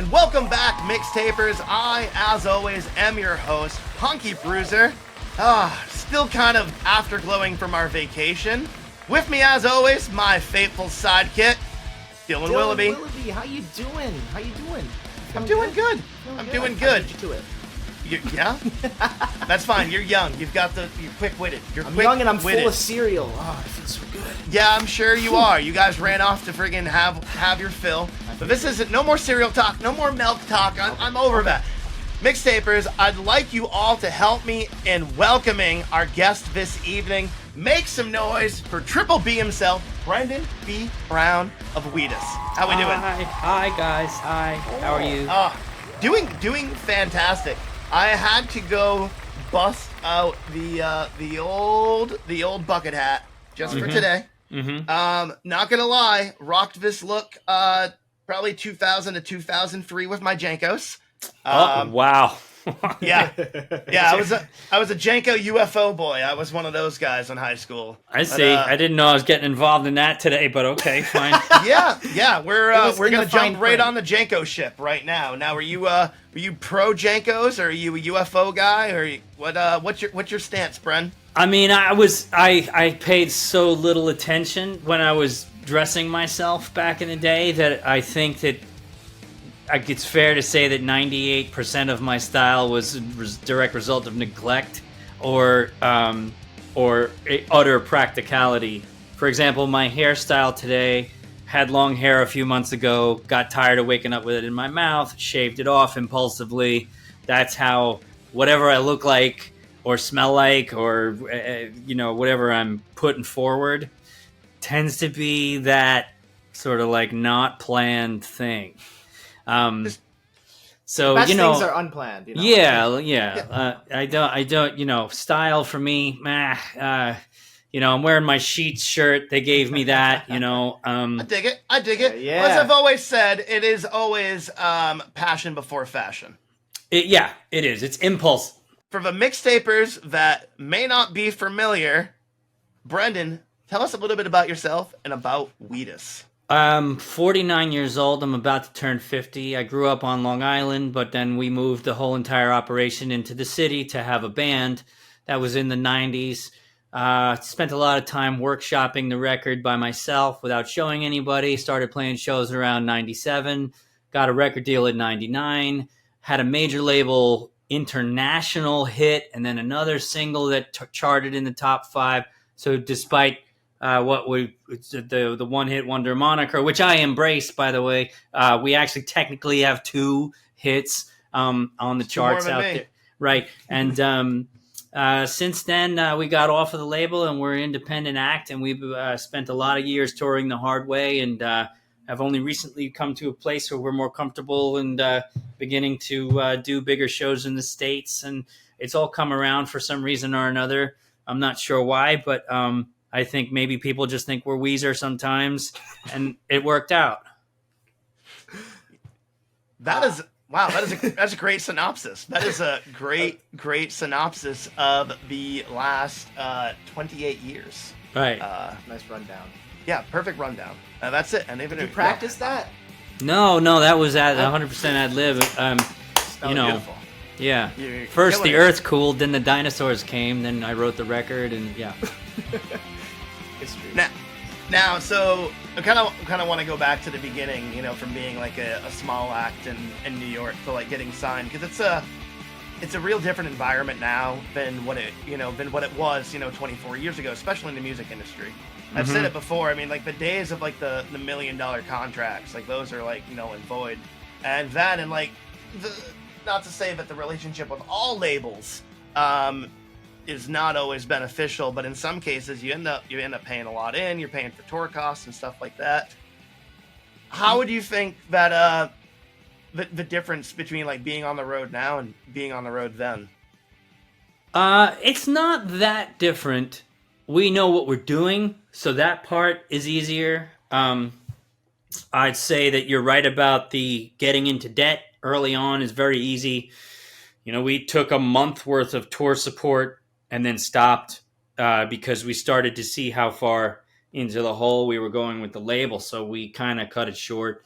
And welcome back, Mixtapers. I, as always, am your host, Punky Bruiser. Still kind of afterglowing from our vacation. With me, as always, my faithful sidekick, Dylan Willoughby. How you doing? I'm doing good. I'm doing good. Beat you to it. Yeah? That's fine. You're young. You're quick-witted. I'm young and I'm full of cereal. Oh, it feels so good. Yeah, I'm sure you are. You guys ran off to friggin' have your fill. But this isn't, no more cereal talk, no more milk talk. I'm over that. Mixtapers, I'd like you all to help me in welcoming our guest this evening. Make some noise for Triple B himself, Brendan B. Brown of Wheatus. How we doing? Hi guys. Hi. How are you? Doing fantastic. I had to go bust out the old bucket hat just for today. Mm-hmm. Not gonna lie, rocked this look probably 2000 to 2003 with my Jankos. Wow. Yeah. I was a Janko UFO boy. I was one of those guys in high school. I see. I didn't know I was getting involved in that today, but okay, fine. Yeah. We're gonna jump right on the Janko ship right now. Now, were you pro Jankos, or are you a UFO guy, or what's your stance, Bren? I mean, I paid so little attention when I was dressing myself back in the day that I think that it's fair to say that 98% of my style was a direct result of neglect or utter practicality. For example, my hairstyle today, had long hair a few months ago, got tired of waking up with it in my mouth, shaved it off impulsively. That's how whatever I look like or smell like or whatever I'm putting forward tends to be that sort of like not planned thing. So best things are unplanned. Yeah. I don't. Style for me, I'm wearing my Sheets shirt. They gave me that. I dig it. Yeah. As I've always said, it is always passion before fashion. It is. It's impulse. For the mixtapers that may not be familiar, Brendan, tell us a little bit about yourself and about Wheatus. I'm 49 years old. I'm about to turn 50. I grew up on Long Island, but then we moved the whole entire operation into the city to have a band. That was in the 90s. Spent a lot of time workshopping the record by myself without showing anybody. Started playing shows around 97. Got a record deal at 99. Had a major label international hit and then another single that charted in the top 5. So despite the one-hit wonder moniker, which I embrace, by the way. We actually technically have 2 hits on the charts out there. Right. And since then, we got off of the label and we're an independent act, and we've spent a lot of years touring the hard way, and have only recently come to a place where we're more comfortable and beginning to do bigger shows in the States. And it's all come around for some reason or another. I'm not sure why, but I think maybe people just think we're Weezer sometimes, and it worked out. That's a great synopsis. That is a great synopsis of the last 28 years. Right. Nice rundown. Yeah, perfect rundown. That's it. And Did you practice that? No, that was at 100% ad lib. Beautiful. Yeah. You're First the killing it. Earth cooled, then the dinosaurs came, then I wrote the record, and yeah. History. Now, so I kind of want to go back to the beginning, from being like a small act in New York to like getting signed, because it's a real different environment now than what it was 24 years ago, especially in the music industry. I've said it before. I mean, like the days of like the $1 million contracts, like those are like null and void, and that and like not to say that the relationship with all labels is not always beneficial, but in some cases you end up paying a lot in. You're paying for tour costs and stuff like that. How would you think that the difference between like being on the road now and being on the road then? It's not that different. We know what we're doing, so that part is easier. I'd say that you're right about the getting into debt early on is very easy. We took a month worth of tour support and then stopped because we started to see how far into the hole we were going with the label. So we kind of cut it short.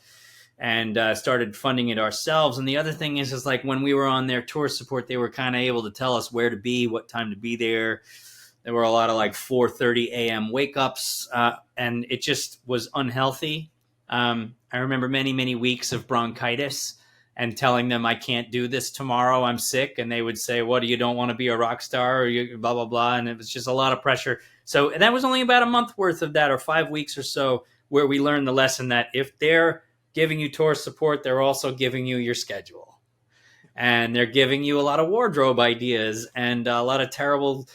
and started funding it ourselves. And the other thing is like when we were on their tour support, they were kind of able to tell us where to be, what time to be there. There were a lot of like 4:30 a.m. wake ups, and it just was unhealthy. I remember many weeks of bronchitis and telling them I can't do this tomorrow, I'm sick, and they would say, "What, you don't want to be a rock star?" Or you blah blah blah, and it was just a lot of pressure. So that was only about a month worth of that, or 5 weeks or so, where we learned the lesson that if they're giving you tour support, they're also giving you your schedule, and they're giving you a lot of wardrobe ideas and a lot of terrible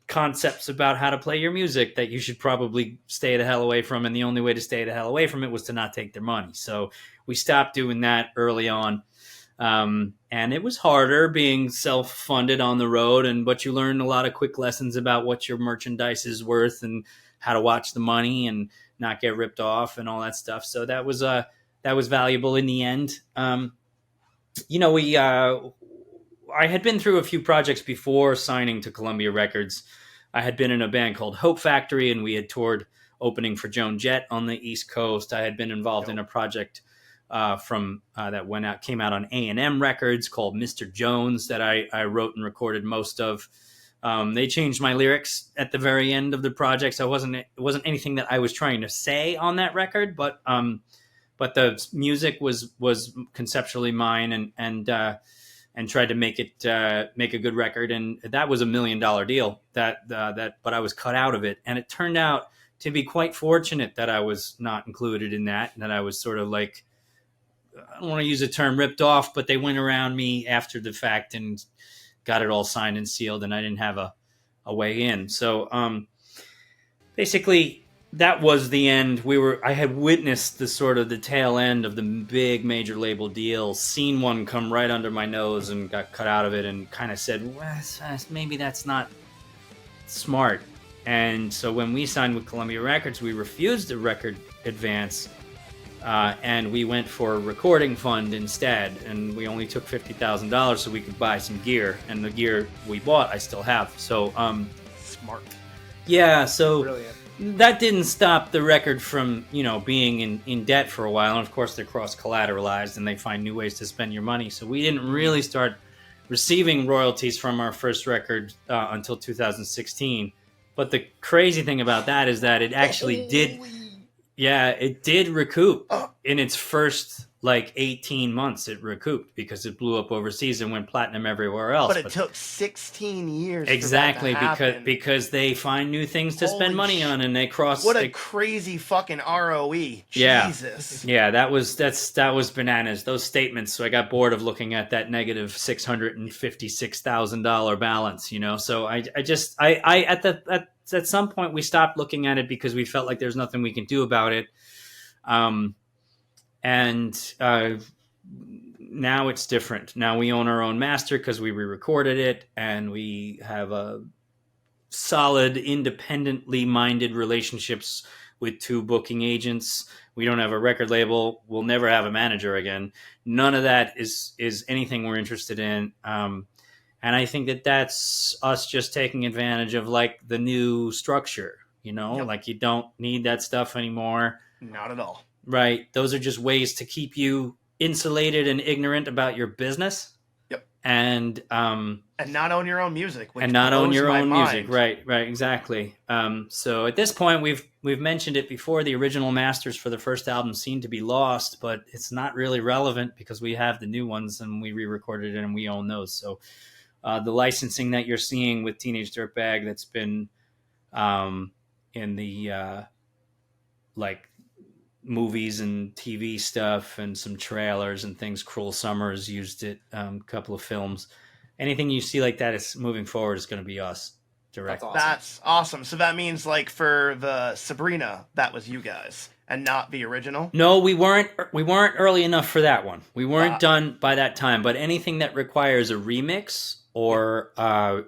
concepts about how to play your music that you should probably stay the hell away from. And the only way to stay the hell away from it was to not take their money. So we stopped doing that early on. And it was harder being self-funded on the road, but you learn a lot of quick lessons about what your merchandise is worth and how to watch the money and not get ripped off and all that stuff. So that was valuable in the end. I had been through a few projects before signing to Columbia Records. I had been in a band called Hope Factory, and we had toured opening for Joan Jett on the East Coast. I had been involved in a project that came out on A&M Records called Mr. Jones that I wrote and recorded most of. They changed my lyrics at the very end of the project, so it wasn't anything that I was trying to say on that record, but the music was conceptually mine, and tried to make a good record, and that was $1 million deal. But I was cut out of it, and it turned out to be quite fortunate that I was not included in that. And that I was sort of like, I don't want to use the term ripped off, but they went around me after the fact and got it all signed and sealed, and I didn't have a way in. So basically, that was the end. I had witnessed the tail end of the big major label deal, seen one come right under my nose and got cut out of it, and kind of said, well, maybe that's not smart. And so when we signed with Columbia Records, we refused the record advance, and we went for a recording fund instead. And we only took $50,000 so we could buy some gear, and the gear we bought I still have. So smart. Yeah, so Brilliant. That didn't stop the record from, being in debt for a while. And of course, they're cross-collateralized and they find new ways to spend your money. So we didn't really start receiving royalties from our first record until 2016. But the crazy thing about that is that it actually did recoup in its first 18 months. It recouped because it blew up overseas and went platinum everywhere else. But it took 16 years. Exactly, for that to happen. because they find new things to spend money on, and they cross. What a crazy fucking ROE! Yeah. Jesus. Yeah, that was bananas. Those statements. So I got bored of looking at that negative $656,000 balance. So at some point we stopped looking at it because we felt like there's nothing we can do about it. Now it's different. Now we own our own master because we re-recorded it, and we have a solid, independently minded relationships with 2 booking agents. We don't have a record label. We'll never have a manager again. None of that is anything we're interested in. And I think that's us just taking advantage of the new structure. Yep. You don't need that stuff anymore. Not at all. Right. Those are just ways to keep you insulated and ignorant about your business. Yep. And not own your own music. Which music. Right. Exactly. So at this point, we've mentioned it before. The original masters for the first album seem to be lost, but it's not really relevant because we have the new ones and we re-recorded it and we own those. So the licensing that you're seeing with Teenage Dirtbag, that's been in the movies and TV stuff and some trailers and things. Cruel Summers used it, a couple of films. Anything you see like that is moving forward is going to be us direct. That's awesome. So that means for the Sabrina, that was you guys and not the original? No, we weren't early enough for that one. We weren't done by that time, but anything that requires a remix or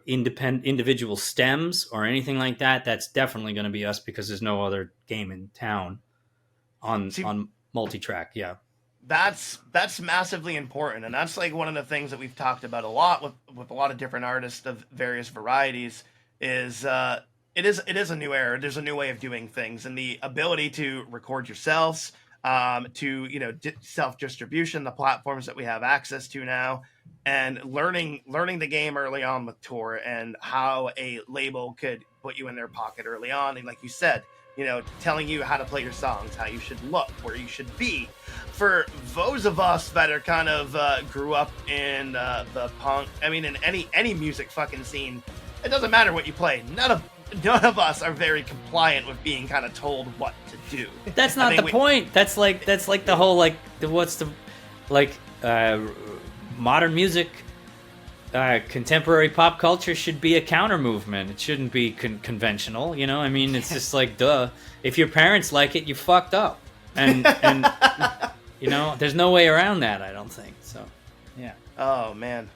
individual stems or anything like that, that's definitely going to be us because there's no other game in town on multi-track. Yeah. That's massively important, and that's one of the things that we've talked about a lot with a lot of different artists of various varieties is it is a new era. There's a new way of doing things, and the ability to record yourselves, to self-distribution, the platforms that we have access to now, and learning the game early on with tour and how a label could put you in their pocket early on, and like you said, telling you how to play your songs, how you should look, where you should be. For those of us that are kind of grew up in the punk, in any music fucking scene, it doesn't matter what you play. None of us are very compliant with being kind of told what to do. That's not the point. That's like the whole modern music, contemporary pop culture should be a counter movement. It shouldn't be conventional. It's just like, duh. If your parents like it, you fucked up, and there's no way around that. I don't think so. Yeah. Oh man.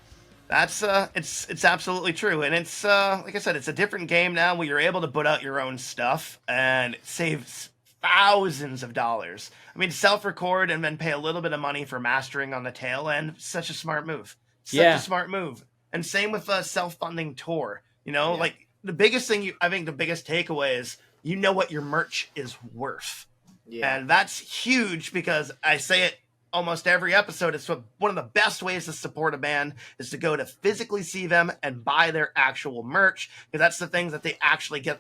That's it's absolutely true, and it's like I said, it's a different game now where you're able to put out your own stuff and save thousands of dollars. Self-record and then pay a little bit of money for mastering on the tail end. Such a smart move. A smart move. And same with a self-funding tour. Like the biggest thing I think the biggest takeaway is what your merch is worth. Yeah. And that's huge because I say it almost every episode. It's one of the best ways to support a band is to go to physically see them and buy their actual merch, because that's the things that they actually get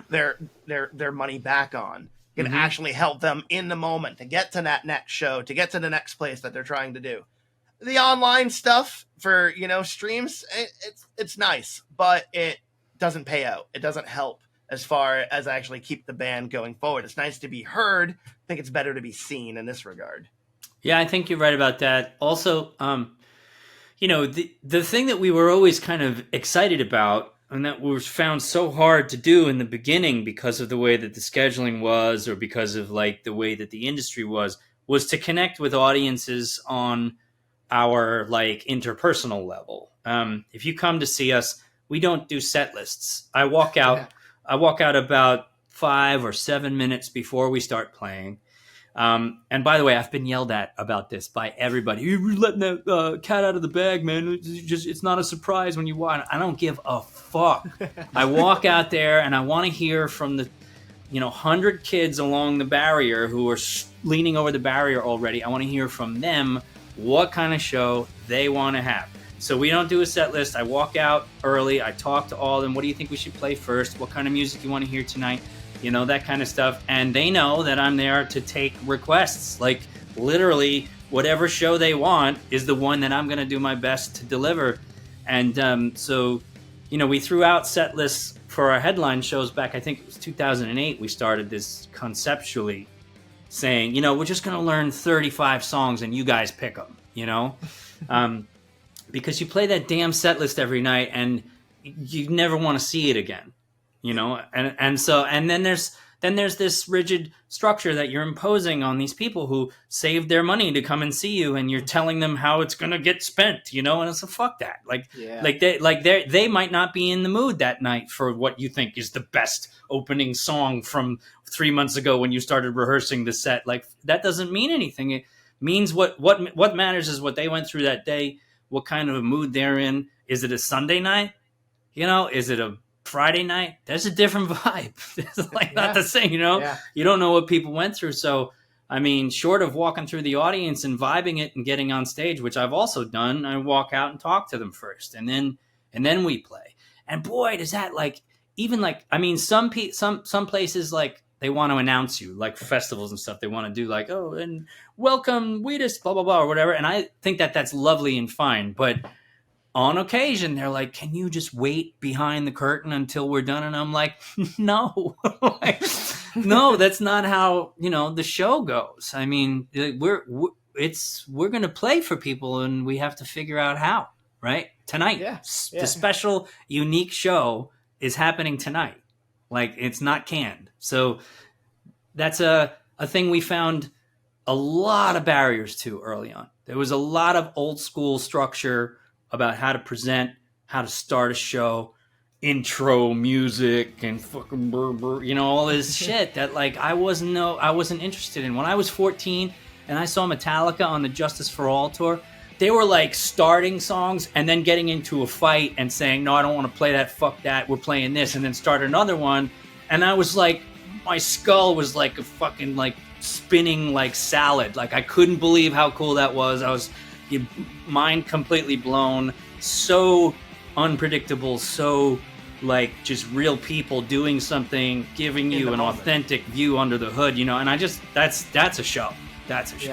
their money back on. Can actually help them in the moment to get to that next show, to get to the next place that they're trying to do. The online stuff for streams, it's nice, but it doesn't pay out. It doesn't help as far as actually keep the band going forward. It's nice to be heard. I think it's better to be seen in this regard. Yeah, I think you're right about that. Also, the thing that we were always kind of excited about, and that was found so hard to do in the beginning because of the way that the scheduling was, or because of the way that the industry was to connect with audiences on our interpersonal level. If you come to see us, we don't do set lists. I walk out about 5 or 7 minutes before we start playing. And by the way, I've been yelled at about this by everybody. You're letting the cat out of the bag, man. It's not a surprise when you watch. I don't give a fuck. I walk out there and I want to hear from the 100 kids along the barrier who are leaning over the barrier already. I want to hear from them what kind of show they want to have. So we don't do a set list. I walk out early. I talk to all of them. What do you think we should play first? What kind of music you want to hear tonight? That kind of stuff. And they know that I'm there to take requests. Literally, whatever show they want is the one that I'm going to do my best to deliver. And so, we threw out set lists for our headline shows back, I think it was 2008. We started this conceptually saying, we're just going to learn 35 songs and you guys pick them, because you play that damn set list every night and you never want to see it again. And then there's this rigid structure that you're imposing on these people who saved their money to come and see you, and you're telling them how it's gonna get spent, and it's a fuck that. They might not be in the mood that night for what you think is the best opening song from 3 months ago when you started rehearsing the set. That doesn't mean anything. It means what matters is what they went through that day, what kind of a mood they're in. Is it a Sunday night? Is it a Friday night? There's a different vibe. It's not the same, Yeah. You don't know what people went through. So, short of walking through the audience and vibing it and getting on stage, which I've also done, I walk out and talk to them first, and then we play. And boy, does that some places they want to announce you, festivals and stuff. They want to do and welcome Wheatus, blah blah blah, or whatever. And I think that that's lovely and fine, but on occasion, they're like, can you just wait behind the curtain until we're done? And I'm like, no. No, that's not how, the show goes. We're going to play for people, and we have to figure out how, right? Tonight. Yeah. The special, unique show is happening tonight. It's not canned. So that's a thing we found a lot of barriers to early on. There was a lot of old school structure about how to present, how to start a show, intro music, and fucking all this shit that I wasn't interested in. When I was 14 and I saw Metallica on the Justice for All tour, they were starting songs and then getting into a fight and saying, no, I don't want to play that, fuck that, we're playing this, and then start another one. And I was my skull was a fucking spinning like salad. Like I couldn't believe how cool that was. I was mind completely blown. So unpredictable. So like just real people doing something, giving you an authentic view under the hood, you know. And I just that's a show. That's a show.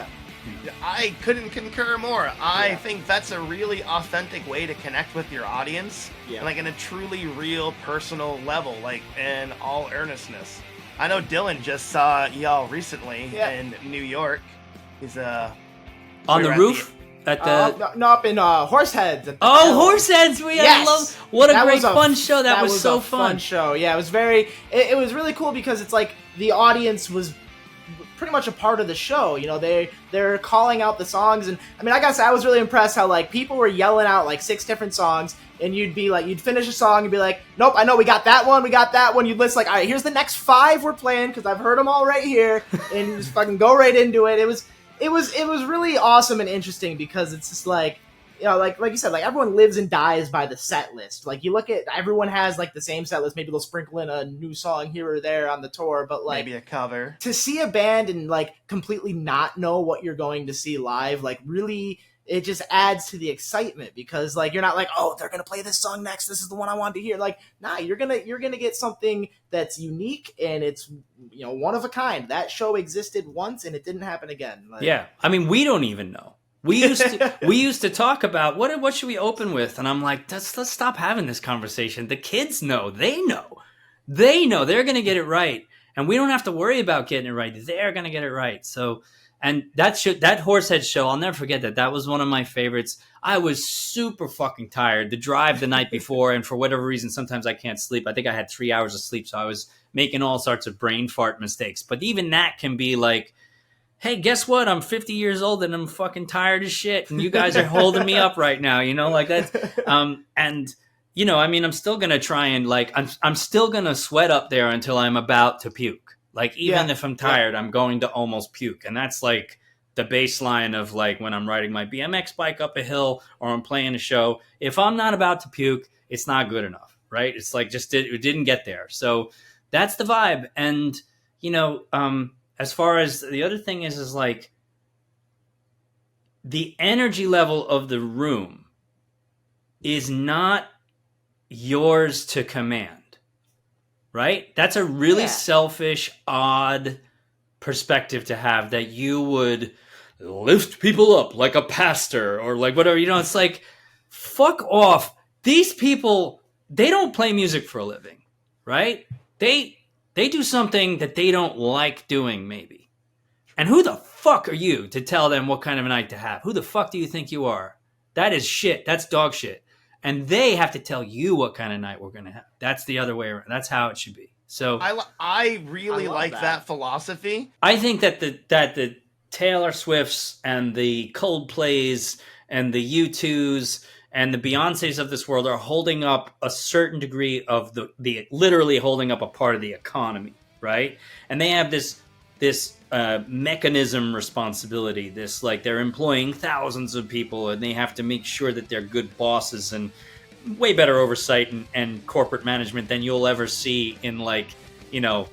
Yeah. I couldn't concur more. I think that's a really authentic way to connect with your audience, like in a truly real personal level, like in all earnestness. I know Dylan just saw y'all recently in New York. He's on the roof at the no, up in Horseheads. Horseheads! I love what a great fun show. That was so fun show. Yeah, it was it was really cool because it's like the audience was pretty much a part of the show. You know, they're calling out the songs, and I mean, I gotta say, I was really impressed how like people were yelling out like 6 different songs, and you'd finish a song and be like, nope, I know we got that one. You'd list like, all right, here's the next 5 we're playing because I've heard them all right here, and just fucking go right into it. It was really awesome and interesting because it's just like, you know, like you said, like everyone lives and dies by the set list. Like you look at, everyone has like the same set list. Maybe they'll sprinkle in a new song here or there on the tour, but like maybe a cover. To see a band and like completely not know what you're going to see live, like really, it just adds to the excitement because like you're not like, oh, they're gonna play this song next. This is the one I want to hear. Like, nah, you're gonna get something that's unique and it's, you know, one of a kind. That show existed once and it didn't happen again. Like, yeah, I mean, we don't even know. We used to talk about what should we open with, and I'm like, let's stop having this conversation. The kids know, they know, they're gonna get it right, and we don't have to worry about getting it right. They're gonna get it right. So, and that Horsehead show, I'll never forget that. That was one of my favorites. I was super fucking tired. The drive the night before, and for whatever reason, sometimes I can't sleep. I think I had 3 hours of sleep, so I was making all sorts of brain fart mistakes. But even that can be like, hey, guess what? I'm 50 years old and I'm fucking tired as shit. And you guys are holding me up right now, you know, like that. And, you know, I mean, I'm still going to try and like, I'm still going to sweat up there until I'm about to puke. Like, even if I'm tired, I'm going to almost puke. And that's like the baseline of like when I'm riding my BMX bike up a hill or I'm playing a show. If I'm not about to puke, it's not good enough, right? It's like it didn't get there. So that's the vibe. And, you know, as far as the other thing is like the energy level of the room is not yours to command, right? That's a really selfish, odd perspective to have, that you would lift people up like a pastor or like whatever, you know. It's like, fuck off. These people, they don't play music for a living, right? They do something that they don't like doing, maybe. And who the fuck are you to tell them what kind of a night to have? Who the fuck do you think you are? That is shit. That's dog shit. And they have to tell you what kind of night we're going to have. That's the other way around. That's how it should be. So I really like that philosophy. I think that the Taylor Swifts and the Coldplays and the U2s and the Beyoncés of this world are holding up a certain degree of the literally holding up a part of the economy, right? And they have this mechanism responsibility, this like they're employing thousands of people and they have to make sure that they're good bosses and way better oversight and corporate management than you'll ever see in like, you know,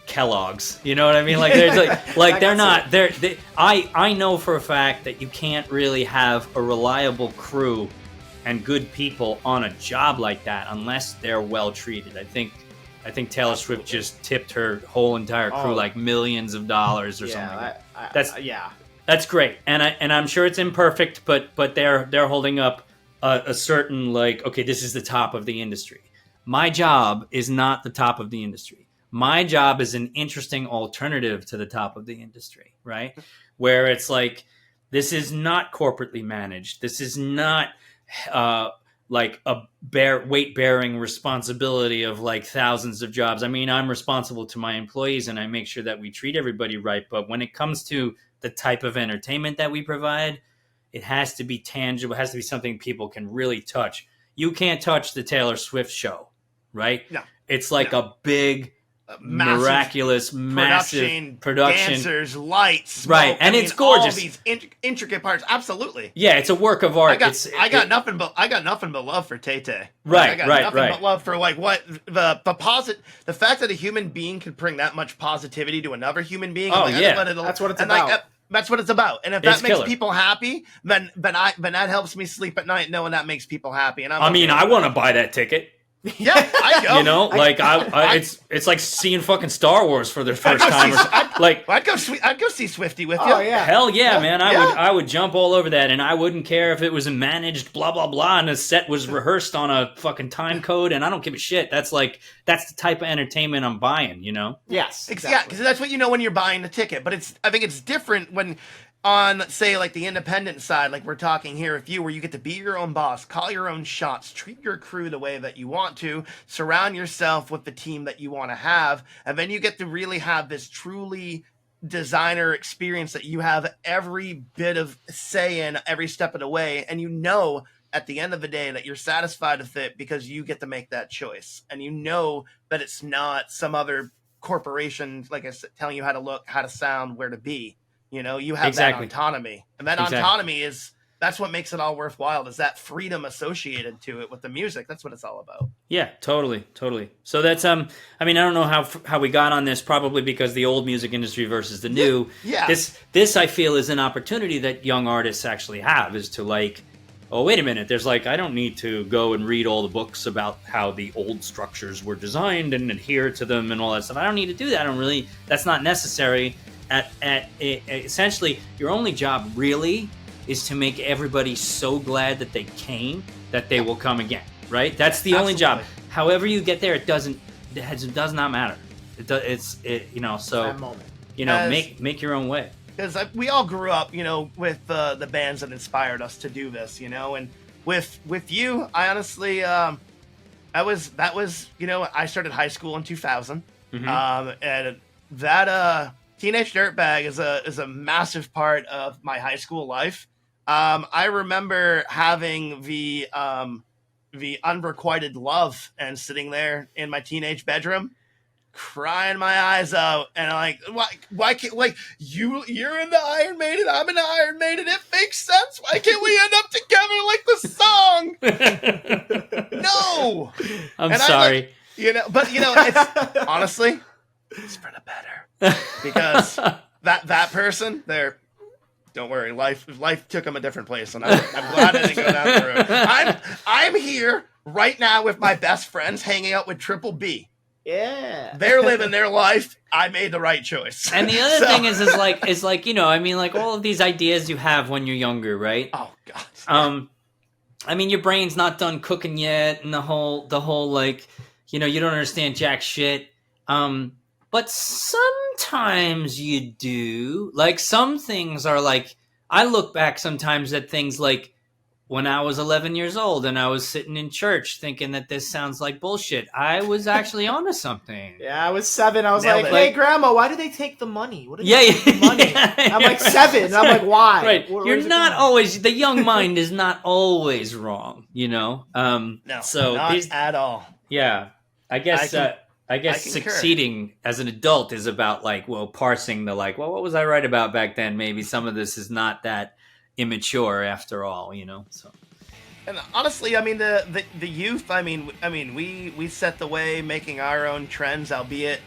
Kellogg's, you know what I mean? Like there's like they're not there. I know for a fact that you can't really have a reliable crew and good people on a job like that unless they're well treated. I think Taylor Swift just tipped her whole entire crew like millions of dollars or something. That's great, and I'm sure it's imperfect, but they're holding up a certain like, okay, this is the top of the industry. My job is not the top of the industry. My job is an interesting alternative to the top of the industry, right? Where it's like, this is not corporately managed. This is not like a weight-bearing responsibility of like thousands of jobs. I mean, I'm responsible to my employees and I make sure that we treat everybody right. But when it comes to the type of entertainment that we provide, it has to be tangible. It has to be something people can really touch. You can't touch the Taylor Swift show, right? No. It's like a big miraculous, massive production, dancers, lights, smoke, right? And it's gorgeous. All these intricate parts, absolutely. Yeah, it's a work of art. I got nothing but love for Tay Tay. Right, I got right, nothing right. but love for like what the fact that a human being could bring that much positivity to another human being. That's what it's about. That's what it's about. And if that makes people happy, then that helps me sleep at night knowing that makes people happy. And I want to buy that ticket. Yeah, I go. You know, it's like seeing fucking Star Wars for the first time. I'd go see Swifty with you. Oh yeah, hell yeah, man! I would jump all over that, and I wouldn't care if it was managed, blah blah blah, and the set was rehearsed on a fucking time code, and I don't give a shit. That's the type of entertainment I'm buying. You know? Yes, exactly. Yeah, because that's what you know when you're buying the ticket. But I think it's different when, on, say, like the independent side, like we're talking here with you, where you get to be your own boss, call your own shots, treat your crew the way that you want to, surround yourself with the team that you want to have, and then you get to really have this truly designer experience that you have every bit of say in every step of the way, and you know at the end of the day that you're satisfied with it because you get to make that choice, and you know that it's not some other corporation, like I said, telling you how to look, how to sound, where to be. You know, you have that autonomy. And that autonomy that's what makes it all worthwhile, is that freedom associated to it with the music. That's what it's all about. Yeah, totally. So that's, I don't know how we got on this, probably because the old music industry versus the new. Yeah. This I feel is an opportunity that young artists actually have, is to like, oh, wait a minute, there's like, I don't need to go and read all the books about how the old structures were designed and adhere to them and all that stuff. I don't need to do that. That's not necessary. Essentially, your only job really is to make everybody so glad that they came that they will come again, right? That's the only job. However you get there, it does not matter. That moment. Make your own way. Because we all grew up, with the bands that inspired us to do this, and with you, I honestly, I started high school in 2000, and that Teenage Dirtbag is a massive part of my high school life. I remember having the Unrequited Love and sitting there in my teenage bedroom, crying my eyes out, and I'm like, why can't, like, you're in the Iron Maiden, I'm in the Iron Maiden, it makes sense. Why can't we end up together like the song? No, I'm sorry. It's honestly, it's for the better. Because that person there, don't worry, life took him a different place, and I'm glad I didn't go down the road. I'm here right now with my best friends, hanging out with Triple B. Yeah, they're living their life. I made the right choice. And the other thing is like all of these ideas you have when you're younger, right? Oh God. Your brain's not done cooking yet, and the whole like, you don't understand jack shit. But sometimes you do. Like, some things are like, I look back sometimes at things like when I was 11 years old and I was sitting in church thinking that this sounds like bullshit. I was actually onto something. Yeah, I was 7. I was Nailed like, it. hey, Grandma, why do they take the money? What do they take the money? I'm like 7. And I'm like, why? Right. You're not going? always, the young mind is not always wrong, No, so not at all. Yeah. I guess succeeding as an adult is about like, parsing the like, what was I right about back then? Maybe some of this is not that immature after all, So, and honestly, the youth. We set the way, making our own trends, albeit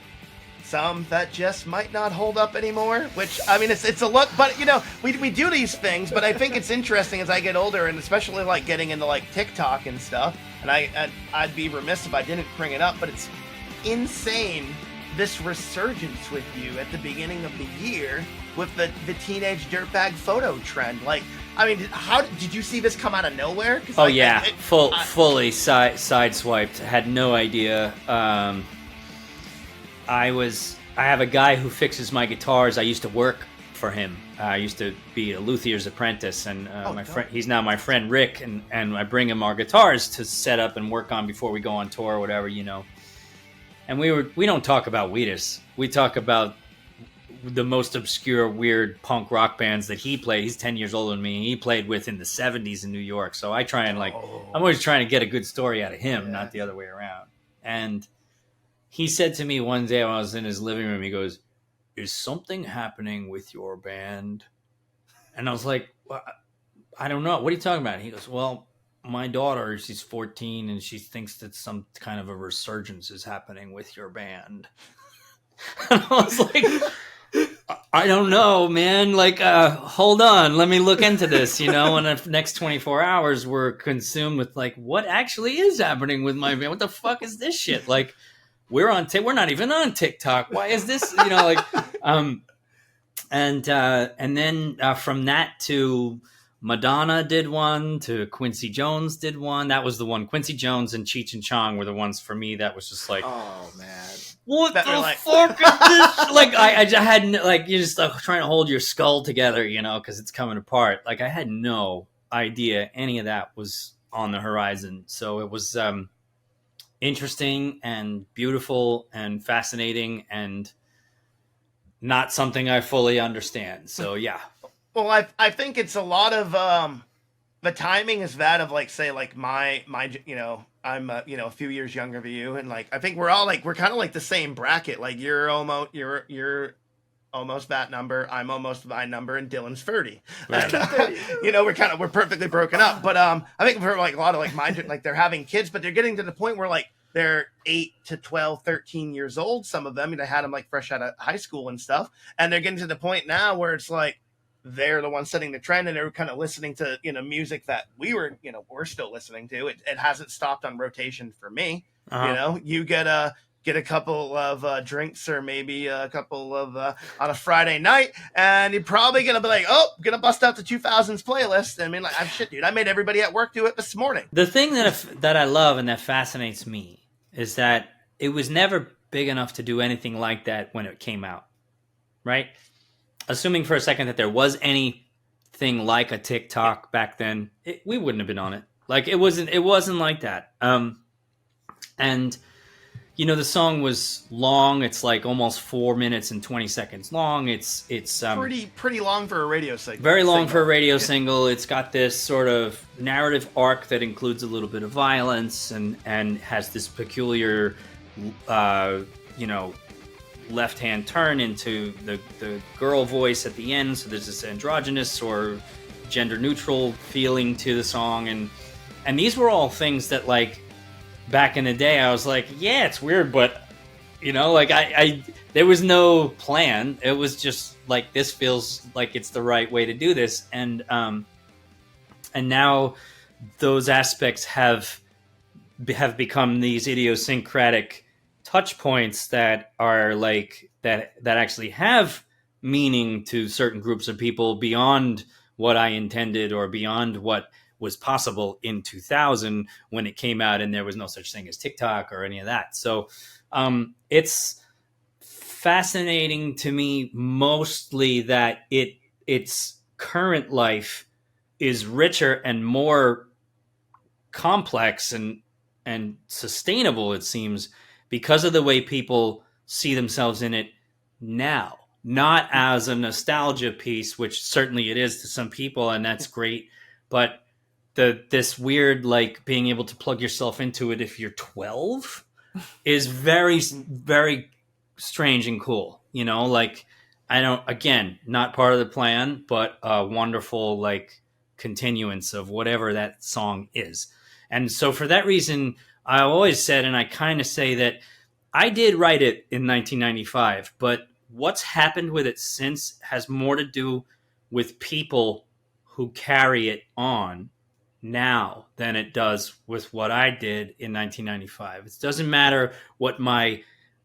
some that just might not hold up anymore. Which it's a look, but we do these things. But I think it's interesting as I get older, and especially like getting into like TikTok and stuff. And I'd be remiss if I didn't bring it up, but it's insane, this resurgence with you at the beginning of the year with the Teenage Dirtbag photo trend. Like, how did you see this come out of nowhere? Fully sideswiped. Had no idea. I have a guy who fixes my guitars. I used to work for him. I used to be a luthier's apprentice, and he's now my friend Rick, and I bring him our guitars to set up and work on before we go on tour or whatever, And we don't talk about Wheatus. We talk about the most obscure, weird punk rock bands that he played. He's 10 years older than me. He played with in the 70s in New York. So I try and I'm always trying to get a good story out of him, not the other way around. And he said to me one day when I was in his living room, he goes, "Is something happening with your band?" And I was like, well, I don't know. What are you talking about? He goes, "Well, my daughter, she's 14, and she thinks that some kind of a resurgence is happening with your band." And I was like, I don't know, man. Like, hold on, let me look into this. And the next 24 hours were consumed with like, what actually is happening with my band? What the fuck is this shit? Like, we're not even on TikTok. Why is this? And then from that to Madonna did one, to Quincy Jones did one. That was the one. Quincy Jones and Cheech and Chong were the ones for me that was just like, oh man, what the fuck is this? Like I had like, you're just trying to hold your skull together, because it's coming apart. Like I had no idea any of that was on the horizon. So it was interesting and beautiful and fascinating and not something I fully understand. So yeah. Well, I think it's a lot of the timing is that of like, say, like my I'm a few years younger than you, and like I think we're all like, we're kind of like the same bracket. Like you're almost that number, I'm almost my number, and Dylan's 30. Right. And, we're perfectly broken up. But I think for like a lot of like mine, like they're having kids, but they're getting to the point where like they're 8 to 12, 13 years old. Some of them, I had them like fresh out of high school and stuff, and they're getting to the point now where it's like they're the ones setting the trend, and they're kind of listening to music that we're still listening to. It hasn't stopped on rotation for me. Uh-huh. You get a couple of drinks, or maybe a couple of on a Friday night, and you're probably gonna be like, oh, gonna bust out the 2000s playlist. I mean, like, shit, dude, I made everybody at work do it this morning. The thing that I love and that fascinates me is that it was never big enough to do anything like that when it came out, right? Assuming for a second that there was anything like a TikTok back then, we wouldn't have been on it. Like it wasn't like that. And the song was long. It's like almost 4 minutes and 20 seconds long. It's pretty long for a radio single. Very long for a radio single. It's got this sort of narrative arc that includes a little bit of violence and has this peculiar, left-hand turn into the girl voice at the end. So there's this androgynous or gender-neutral feeling to the song, and these were all things that like back in the day I was like, yeah, it's weird, but like I there was no plan. It was just like, this feels like it's the right way to do this, and now those aspects have become these idiosyncratic touch points that are like that actually have meaning to certain groups of people beyond what I intended or beyond what was possible in 2000 when it came out and there was no such thing as TikTok or any of that. So it's fascinating to me mostly that its current life is richer and more complex and sustainable, it seems, because of the way people see themselves in it now, not as a nostalgia piece, which certainly it is to some people, and that's great, but this weird, like, being able to plug yourself into it if you're 12 is very, very strange and cool. Like, again, not part of the plan, but a wonderful, like, continuance of whatever that song is. And so for that reason, I always said, and I kind of say, that I did write it in 1995, but what's happened with it since has more to do with people who carry it on now than it does with what I did in 1995. It doesn't matter what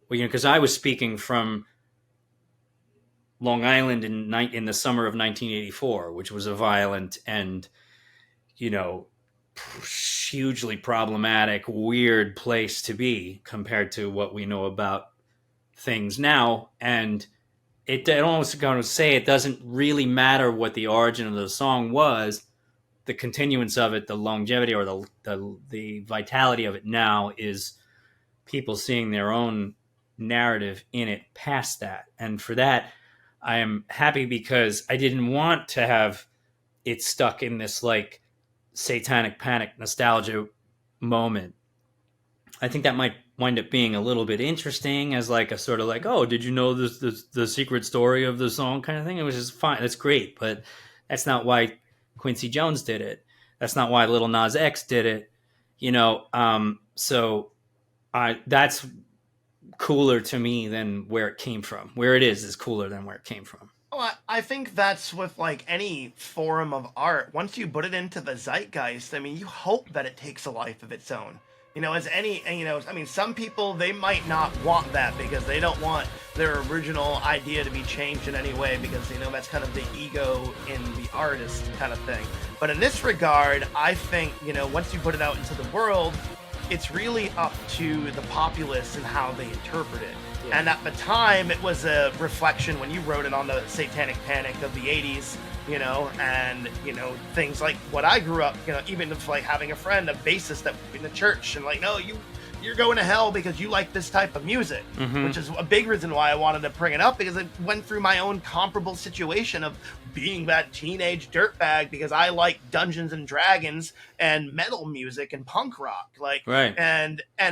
because I was speaking from Long Island in the summer of 1984, which was a violent and, hugely problematic, weird place to be compared to what we know about things now. And it almost going to say it doesn't really matter what the origin of the song was. The continuance of it, the longevity or the vitality of it now is people seeing their own narrative in it past that. And for that, I am happy, because I didn't want to have it stuck in this like satanic panic nostalgia moment. I think that might wind up being a little bit interesting as like a sort of like, oh, did you know this the secret story of the song kind of thing. It was just fine. That's great, but that's not why Quincy Jones did it. That's not why Lil Nas X did it. So that's cooler to me than where it came from. Where it is cooler than where it came from. Well, I think that's with like any form of art. Once you put it into the zeitgeist, I mean, you hope that it takes a life of its own. Some people, they might not want that because they don't want their original idea to be changed in any way because, that's kind of the ego in the artist kind of thing. But in this regard, I think, once you put it out into the world, it's really up to the populace and how they interpret it. Yeah. And at the time, it was a reflection when you wrote it on the Satanic Panic of the 80s, and, things like what I grew up, even if like having a friend, a bassist that in the church and like, no, you're going to hell because you like this type of music, which is a big reason why I wanted to bring it up because I went through my own comparable situation of being that teenage dirtbag because I like Dungeons and Dragons and metal music and punk rock, like, right.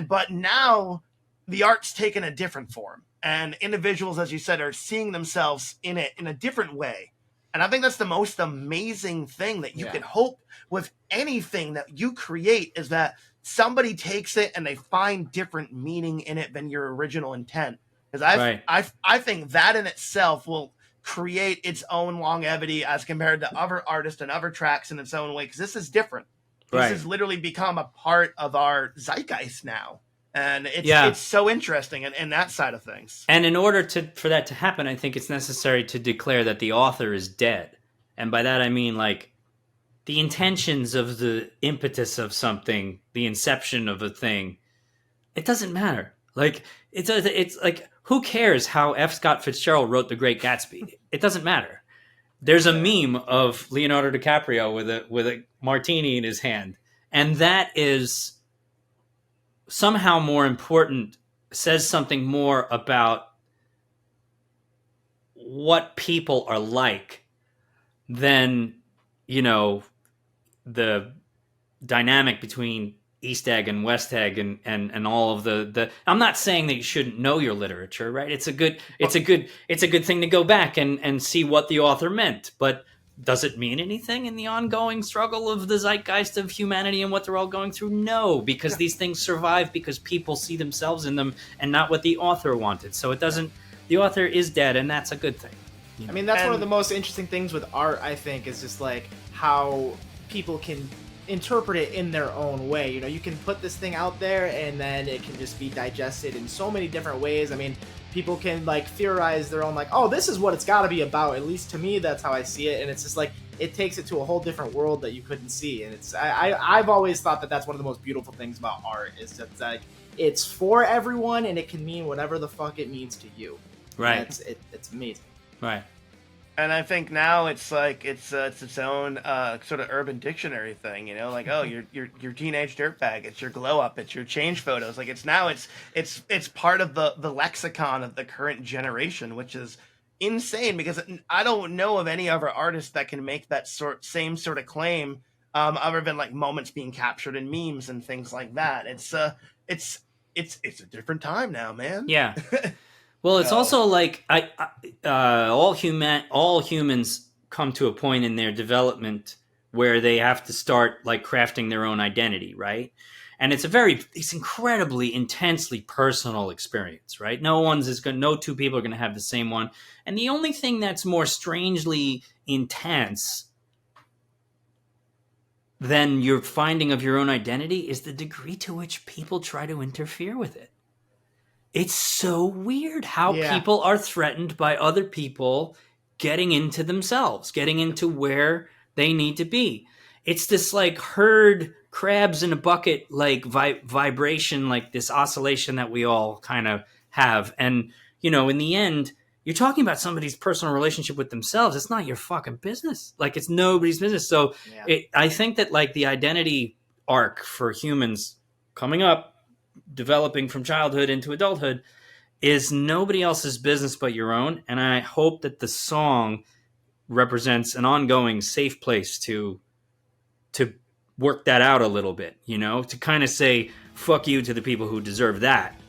But now the art's taken a different form and individuals, as you said, are seeing themselves in it in a different way. And I think that's the most amazing thing that you can hope with anything that you create is that somebody takes it and they find different meaning in it than your original intent. Because I think that in itself will create its own longevity as compared to other artists and other tracks in its own way. Because this is different. This has literally become a part of our zeitgeist now. And it's so interesting in that side of things. And in order for that to happen, I think it's necessary to declare that the author is dead. And by that I mean like the intentions of the impetus of something, the inception of a thing. It doesn't matter. Like it's like who cares how F. Scott Fitzgerald wrote The Great Gatsby? It doesn't matter. There's a meme of Leonardo DiCaprio with a martini in his hand, and that is somehow more important, says something more about what people are like than, the dynamic between East Egg and West Egg and all of the I'm not saying that you shouldn't know your literature, right? It's a good thing to go back and see what the author meant, but does it mean anything in the ongoing struggle of the zeitgeist of humanity and what they're all going through? No, because these things survive because people see themselves in them and not what the author wanted. So it doesn't. The author is dead, and that's a good thing. I mean, that's one of the most interesting things with art, I think, is just like how people can interpret it in their own way. You can put this thing out there and then it can just be digested in so many different ways. I mean, people can like theorize their own, like, oh, this is what it's got to be about. At least to me, that's how I see it. And it's just like it takes it to a whole different world that you couldn't see. And I've always thought that that's one of the most beautiful things about art is that like it's for everyone and it can mean whatever the fuck it means to you. Right. It's amazing. Right. And I think now it's like it's its own sort of urban dictionary thing, like, oh, you're teenage dirtbag, it's your glow up, it's your change photos, like it's part of the lexicon of the current generation, which is insane because I don't know of any other artist that can make that same sort of claim, other than like moments being captured in memes and things like that. It's a different time now, man. Yeah. Well, it's also like all humans come to a point in their development where they have to start like crafting their own identity, right? And it's incredibly intensely personal experience, right? No two people are going to have the same one. And the only thing that's more strangely intense than your finding of your own identity is the degree to which people try to interfere with it. It's so weird how people are threatened by other people getting into themselves, getting into where they need to be. It's this like herd crabs in a bucket, like vibration, like this oscillation that we all kind of have. And, in the end, you're talking about somebody's personal relationship with themselves. It's not your fucking business. Like it's nobody's business. So I think that like the identity arc for humans coming up, developing from childhood into adulthood is nobody else's business but your own. And I hope that the song represents an ongoing safe place to work that out a little bit, to kind of say, fuck you to the people who deserve that,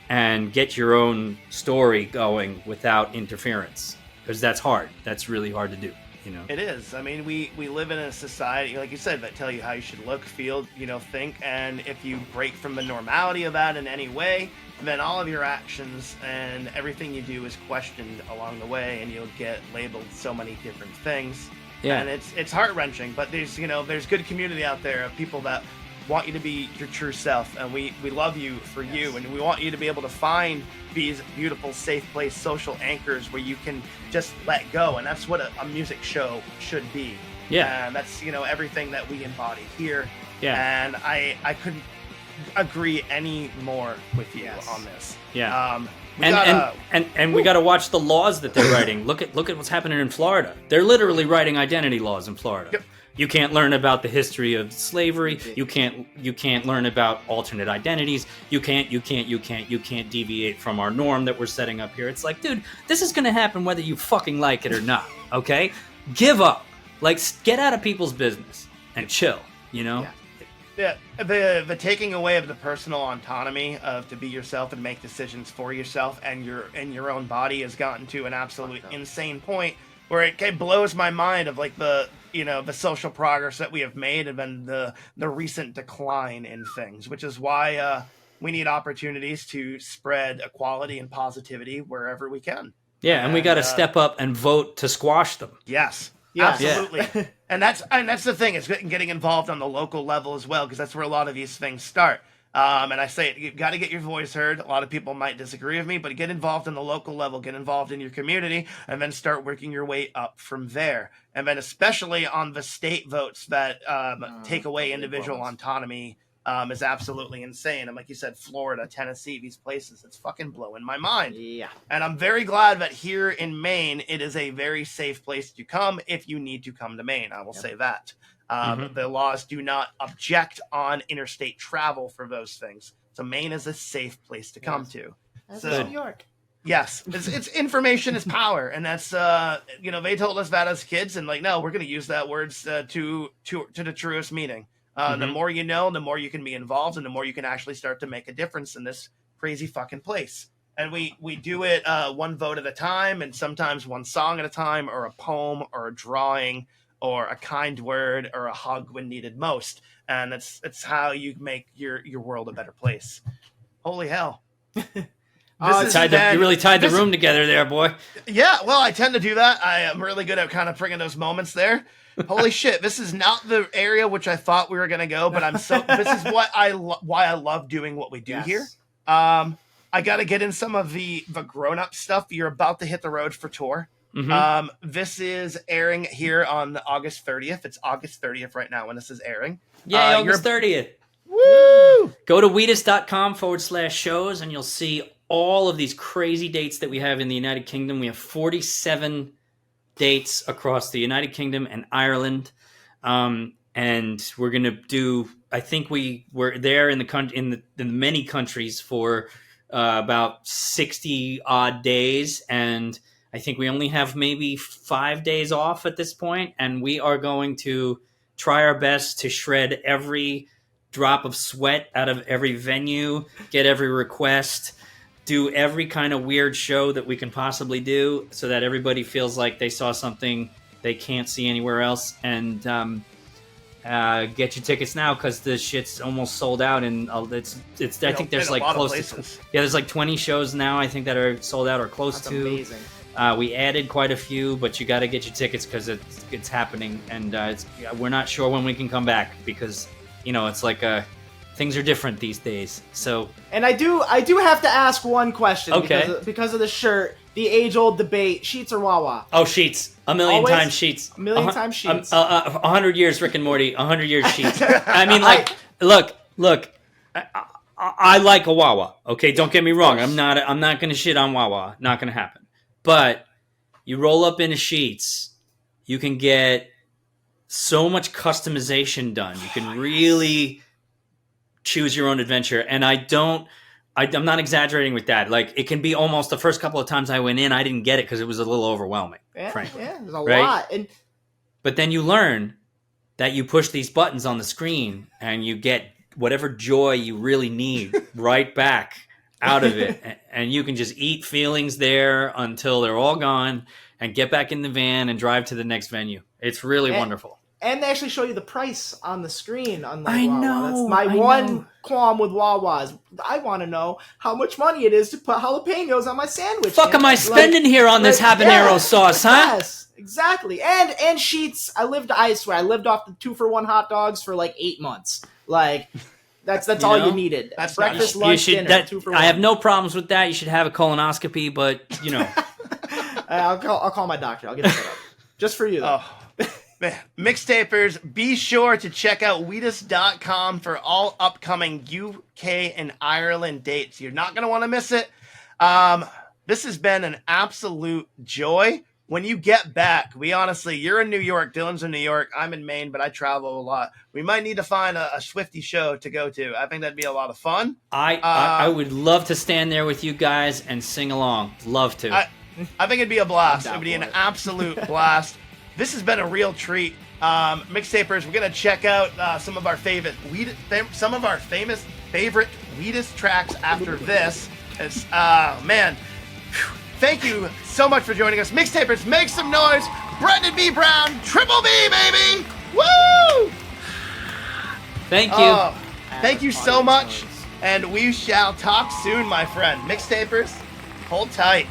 and get your own story going without interference, because that's hard. That's really hard to do. It is. I mean, we live in a society, like you said, that tell you how you should look, feel, think, and if you break from the normality of that in any way, then all of your actions and everything you do is questioned along the way, and you'll get labeled so many different things. Yeah. And it's heart-wrenching, but there's good community out there of people that want you to be your true self, and we love you for you, and we want you to be able to find these beautiful, safe place social anchors where you can just let go, and that's what a music show should be. Yeah. And that's everything that we embody here. Yeah. And I couldn't agree any more with you on this. Yeah. We got to watch the laws that they're writing. Look at what's happening in Florida. They're literally writing identity laws in Florida. Yep. You can't learn about the history of slavery. You can't learn about alternate identities. You can't deviate from our norm that we're setting up here. It's like, dude, this is going to happen whether you fucking like it or not. Okay? Give up. Like, get out of people's business and chill, Yeah. Yeah, the taking away of the personal autonomy of to be yourself and make decisions for yourself and your own body has gotten to an absolute insane point where it blows my mind of like the social progress that we have made and then the recent decline in things, which is why we need opportunities to spread equality and positivity wherever we can. Yeah, and we got to step up and vote to squash them. Yes. Absolutely. Yeah. and that's the thing, is getting involved on the local level as well, because that's where a lot of these things start. And I say it, you've got to get your voice heard. A lot of people might disagree with me, but get involved in the local level, get involved in your community, and then start working your way up from there. And then especially on the state votes that take away individual autonomy is absolutely insane. And like you said, Florida, Tennessee, these places, it's fucking blowing my mind. Yeah. And I'm very glad that here in Maine, it is a very safe place to come if you need to come to Maine. I will say that. The laws do not object on interstate travel for those things. So Maine is a safe place to come to. As is New York. Yes, it's information is power, and that's they told us that as kids, and like, no, we're going to use that words to the truest meaning. The more you know, the more you can be involved, and the more you can actually start to make a difference in this crazy fucking place. And we do it one vote at a time, and sometimes one song at a time, or a poem, or a drawing, or a kind word, or a hug when needed most. And it's how you make your world a better place. Holy hell. You really tied the room together there, boy. Yeah, well, I tend to do that. I am really good at kind of bringing those moments there. Holy shit, this is not the area which I thought we were going to go, but this is what why I love doing what we do here. I got to get in some of the grown-up stuff. You're about to hit the road for tour. This is airing here on August 30th. It's August 30th right now when this is airing. Yeah, August 30th. Woo! Go to wheatus.com/shows and you'll see all of these crazy dates that we have in the United Kingdom. We have 47 dates across the United Kingdom and Ireland. And we're going to do, I think we're there in the many countries for about 60 odd days. And I think we only have maybe 5 days off at this point, and we are going to try our best to shred every drop of sweat out of every venue, get every request, do every kind of weird show that we can possibly do so that everybody feels like they saw something they can't see anywhere else. And get your tickets now, because the shit's almost sold out, and it's I think there's like close to there's like 20 shows now I think that are sold out or close to. Amazing. We added quite a few, but you got to get your tickets because it's happening, and we're not sure when we can come back because it's like things are different these days. So, and I do have to ask one question. Okay. Because of the shirt, the age-old debate: sheets or Wawa? Oh, sheets. A million times sheets. A million times sheets. 100 years Rick and Morty. 100 years sheets. I mean, like, look. I like a Wawa. Okay, don't get me wrong. I'm not going to shit on Wawa. Not going to happen. But you roll up into sheets, you can get so much customization done. You can really choose your own adventure. And I'm not exaggerating with that. Like, it can be almost the first couple of times I went in, I didn't get it because it was a little overwhelming, frankly. Yeah, there's a lot. But then you learn that you push these buttons on the screen and you get whatever joy you really need right back out of it. And you can just eat feelings there until they're all gone and get back in the van and drive to the next venue. It's really wonderful. And they actually show you the price on the screen. Unlike I Wawa. know. That's my one qualm with Wawa's. I want to know how much money it is to put jalapenos on my sandwich. Fuck am I spending here on this habanero sauce, huh? Yes, exactly. And sheets. I swear, I lived off the 2-for-1 hot dogs for like 8 months. Like, that's all you needed. That's breakfast, nice. lunch, dinner. 2-for-1. I have no problems with that. You should have a colonoscopy, but you know. I'll call my doctor. I'll get it set up just for you. Though. Oh. Mixtapers, be sure to check out Wheatus.com for all upcoming UK and Ireland dates. You're not going to want to miss it. This has been an absolute joy. When you get back, you're in New York, Dylan's in New York, I'm in Maine, but I travel a lot. We might need to find a Swifty show to go to. I think that'd be a lot of fun. I would love to stand there with you guys and sing along. Love to. I think it'd be a blast. It'd be an absolute blast. This has been a real treat. Mixtapers, we're gonna check out some of our famous favorite Wheatus tracks after this. It's man. Thank you so much for joining us. Mixtapers, make some noise. Brendan B. Brown, Triple B, baby. Woo! Thank you. Thank you so much. And we shall talk soon, my friend. Mixtapers, hold tight.